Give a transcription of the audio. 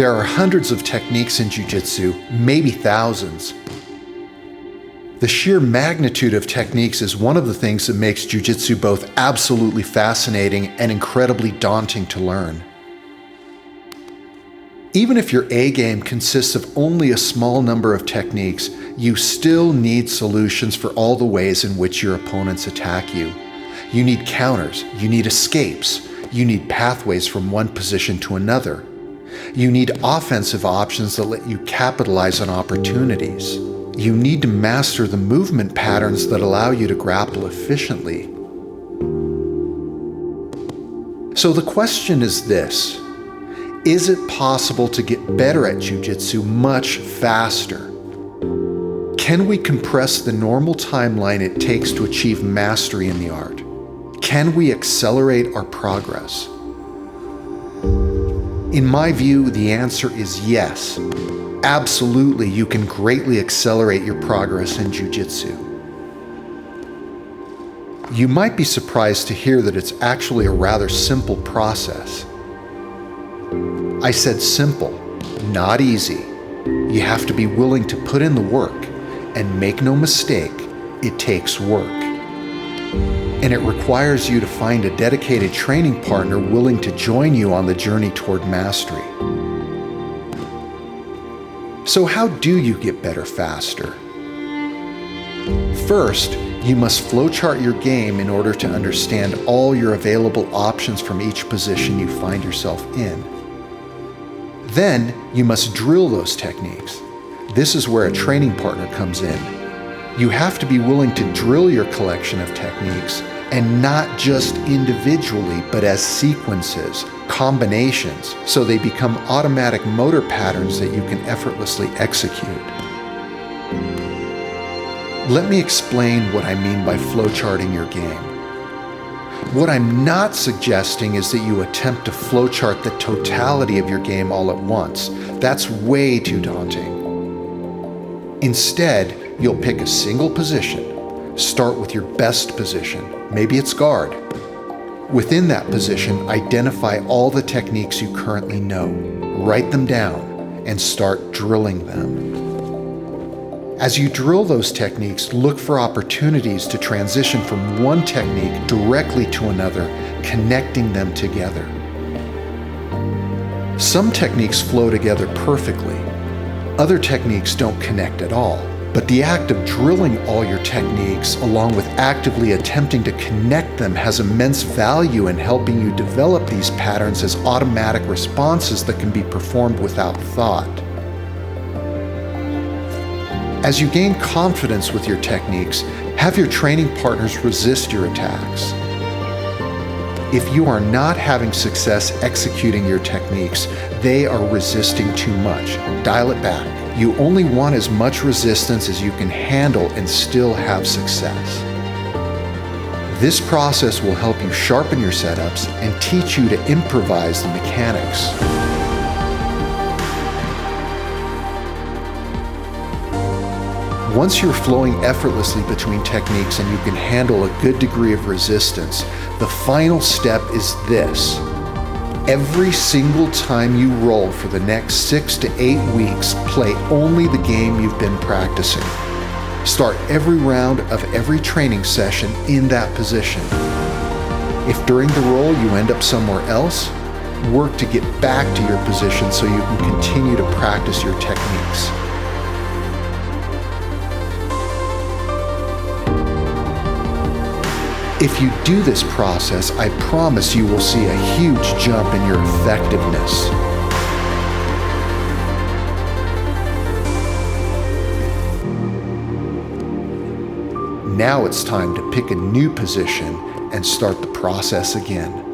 There are hundreds of techniques in jiu-jitsu, maybe thousands. The sheer magnitude of techniques is one of the things that makes jiu-jitsu both absolutely fascinating and incredibly daunting to learn. Even if your A game consists of only a small number of techniques, you still need solutions for all the ways in which your opponents attack you. You need counters, you need escapes, you need pathways from one position to another. You need offensive options that let you capitalize on opportunities. You need to master the movement patterns that allow you to grapple efficiently. So the question is this: is it possible to get better at jiu-jitsu much faster? Can we compress the normal timeline it takes to achieve mastery in the art? Can we accelerate our progress? In my view, the answer is yes. Absolutely, you can greatly accelerate your progress in jiu-jitsu. You might be surprised to hear that it's actually a rather simple process. I said simple, not easy. You have to be willing to put in the work, and make no mistake, it takes work. And it requires you to find a dedicated training partner willing to join you on the journey toward mastery. So how do you get better faster? First, you must flowchart your game in order to understand all your available options from each position you find yourself in. Then, you must drill those techniques. This is where a training partner comes in. You have to be willing to drill your collection of techniques, and not just individually, but as sequences, combinations, so they become automatic motor patterns that you can effortlessly execute. Let me explain what I mean by flowcharting your game. What I'm not suggesting is that you attempt to flowchart the totality of your game all at once. That's way too daunting. Instead, you'll pick a single position. Start with your best position. Maybe it's guard. Within that position, identify all the techniques you currently know. Write them down and start drilling them. As you drill those techniques, look for opportunities to transition from one technique directly to another, connecting them together. Some techniques flow together perfectly. Other techniques don't connect at all. But the act of drilling all your techniques, along with actively attempting to connect them, has immense value in helping you develop these patterns as automatic responses that can be performed without thought. As you gain confidence with your techniques, have your training partners resist your attacks. If you are not having success executing your techniques, they are resisting too much. Dial it back. You only want as much resistance as you can handle and still have success. This process will help you sharpen your setups and teach you to improvise the mechanics. Once you're flowing effortlessly between techniques and you can handle a good degree of resistance, the final step is this. Every single time you roll for the next 6 to 8 weeks, play only the game you've been practicing. Start every round of every training session in that position. If during the roll you end up somewhere else, work to get back to your position so you can continue to practice your techniques. If you do this process, I promise you will see a huge jump in your effectiveness. Now it's time to pick a new position and start the process again.